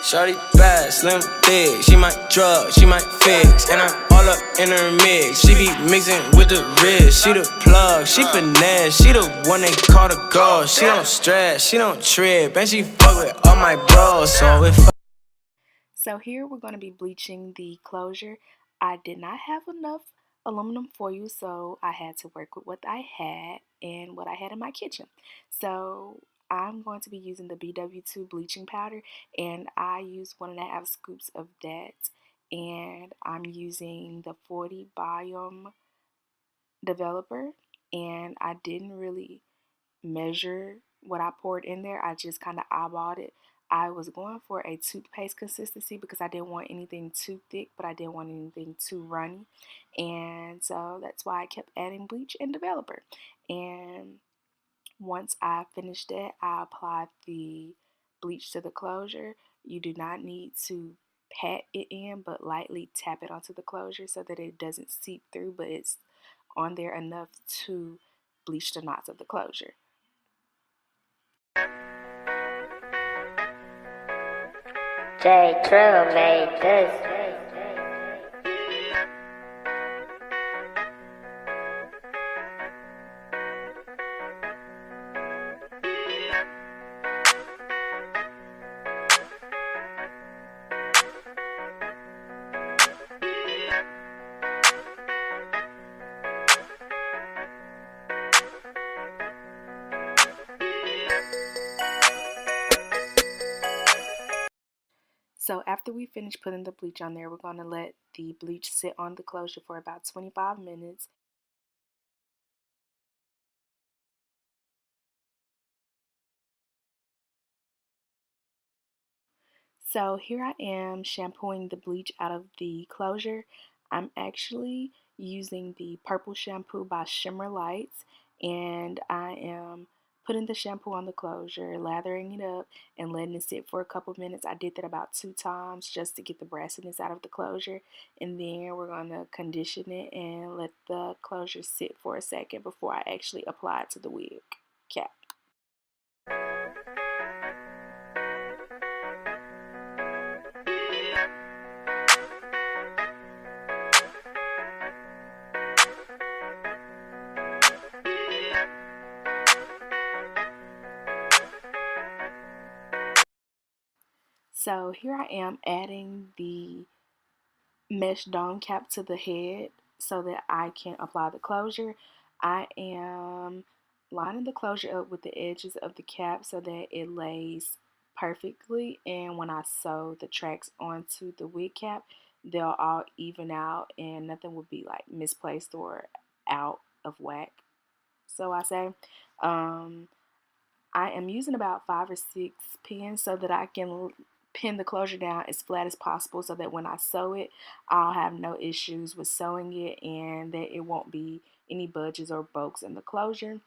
Shawty bad, slim, big. She might drug, she might fix. And I'm all up in her mix. She be mixing with the wrist. She the plug, she finesse. She the one they call the girl. She don't stress, she don't trip. And she fuck with all my bros. So here we're going to be bleaching the closure. I did not have enough aluminum foil, so I had to work with what I had and what I had in my kitchen. So I'm going to be using the BW2 bleaching powder, and I use 1.5 scoops of that, and I'm using the 40 Biome developer, and I didn't really measure what I poured in there. I just kind of eyeballed it. I was going for a toothpaste consistency because I didn't want anything too thick, but I didn't want anything too runny. And so that's why I kept adding bleach and developer. And once I finished that, I applied the bleach to the closure. You do not need to pat it in, but lightly tap it onto the closure so that it doesn't seep through, but it's on there enough to bleach the knots of the closure. J. Trill made this. So after we finish putting the bleach on there, we're going to let the bleach sit on the closure for about 25 minutes. So here I am shampooing the bleach out of the closure. I'm actually using the purple shampoo by Shimmer Lights, and I am putting the shampoo on the closure, lathering it up, and letting it sit for a couple of minutes. I did that about 2 times just to get the brassiness out of the closure, and then we're going to condition it and let the closure sit for a second before I actually apply it to the wig cap. So here I am adding the mesh dome cap to the head so that I can apply the closure. I am lining the closure up with the edges of the cap so that it lays perfectly, and when I sew the tracks onto the wig cap, they'll all even out and nothing will be like misplaced or out of whack, so I say. I am using about 5 or 6 pins so that I can pin the closure down as flat as possible so that when I sew it, I'll have no issues with sewing it and that it won't be any budges or bulks in the closure.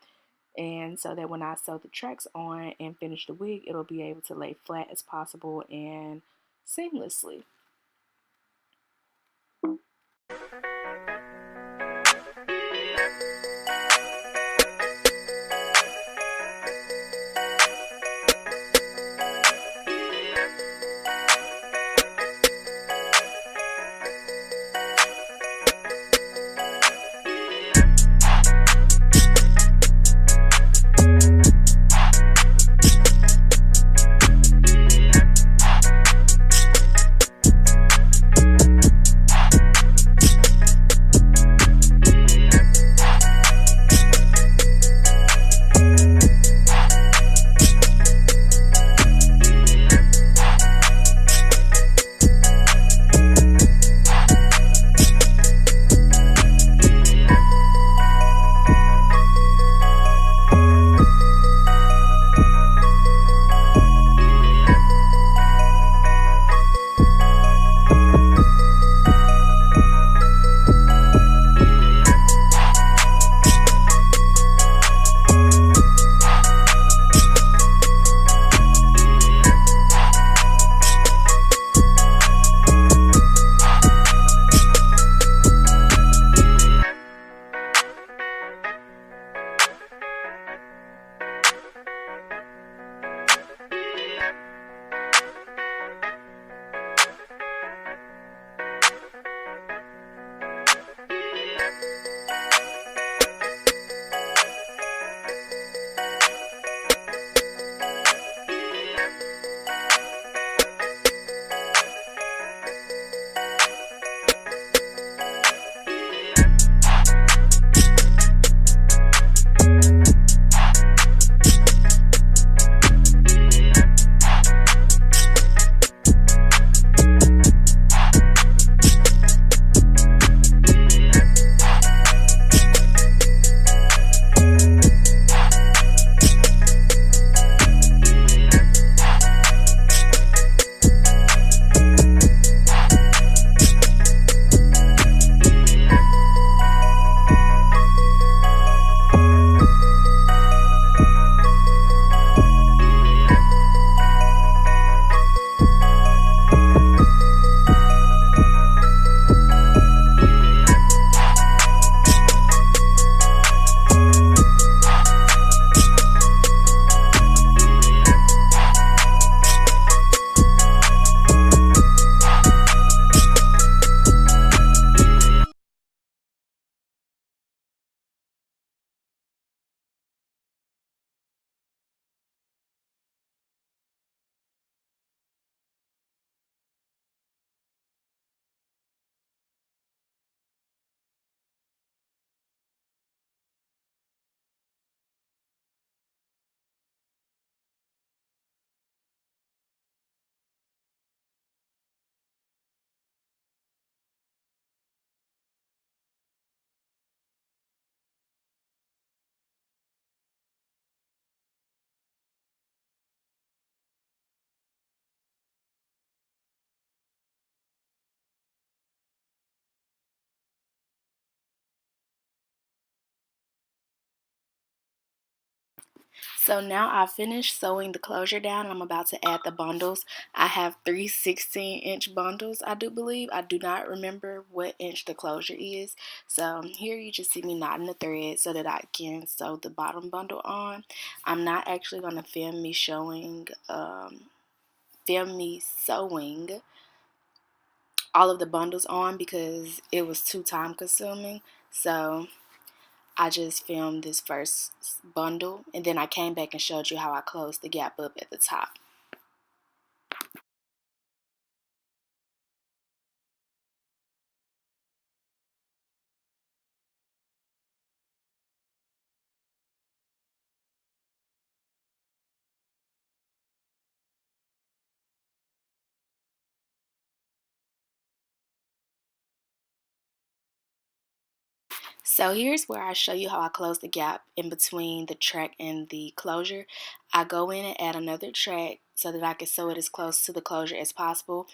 And so that when I sew the tracks on and finish the wig, it'll be able to lay flat as possible and seamlessly. So now I finished sewing the closure down and I'm about to add the bundles. I have three 16-inch bundles, I do believe. I do not remember what inch the closure is. So here you just see me knotting the thread so that I can sew the bottom bundle on. I'm not actually going to film me sewing all of the bundles on because it was too time consuming. So I just filmed this first bundle and then I came back and showed you how I closed the gap up at the top. So here's where I show you how I close the gap in between the track and the closure. I go in and add another track so that I can sew it as close to the closure as possible.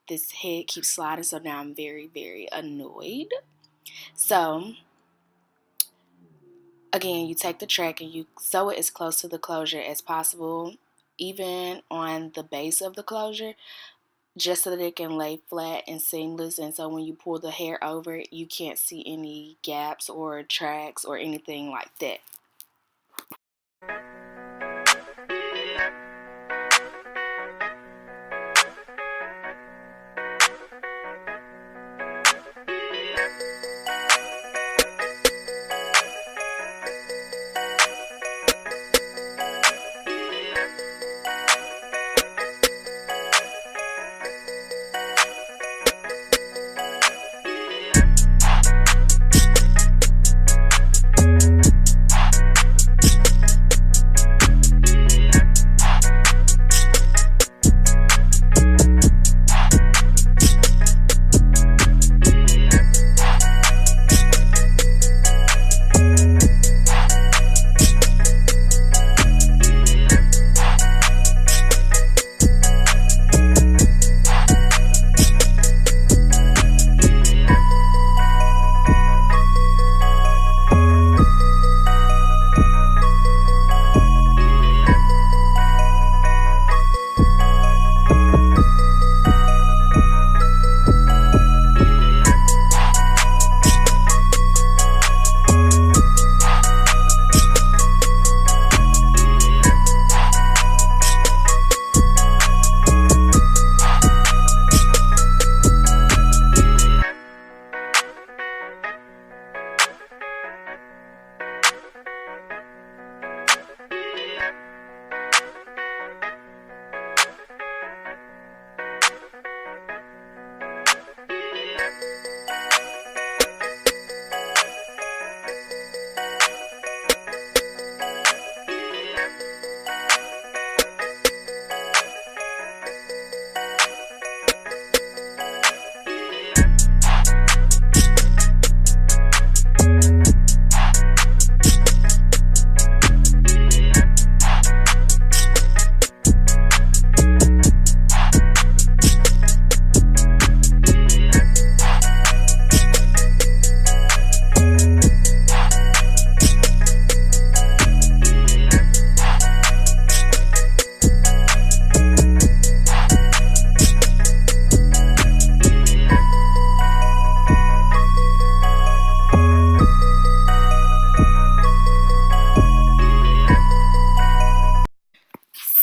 This head keeps sliding, so now I'm very, very annoyed. So again, you take the track and you sew it as close to the closure as possible, even on the base of the closure, just so that it can lay flat and seamless, and so when you pull the hair over it, you can't see any gaps or tracks or anything like that.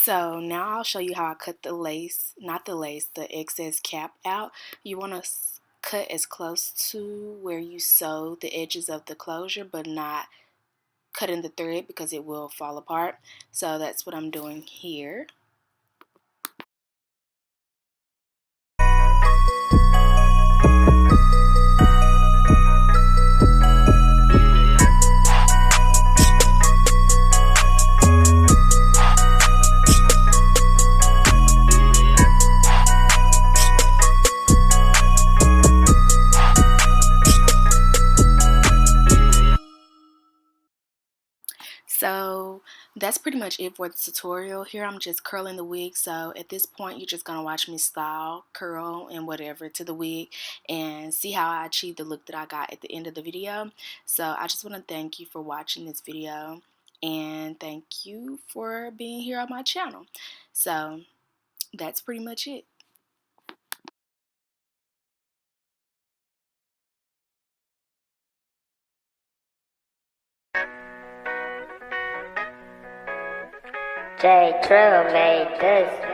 So now I'll show you how I cut the lace, not the lace, the excess cap out. You want to cut as close to where you sew the edges of the closure, but not cutting the thread because it will fall apart. So that's what I'm doing here. So that's pretty much it for the tutorial. Here I'm just curling the wig, so at this point you're just going to watch me style, curl, and whatever to the wig and see how I achieved the look that I got at the end of the video. So I just want to thank you for watching this video. And thank you for being here on my channel. So that's pretty much it. J. Trill made this.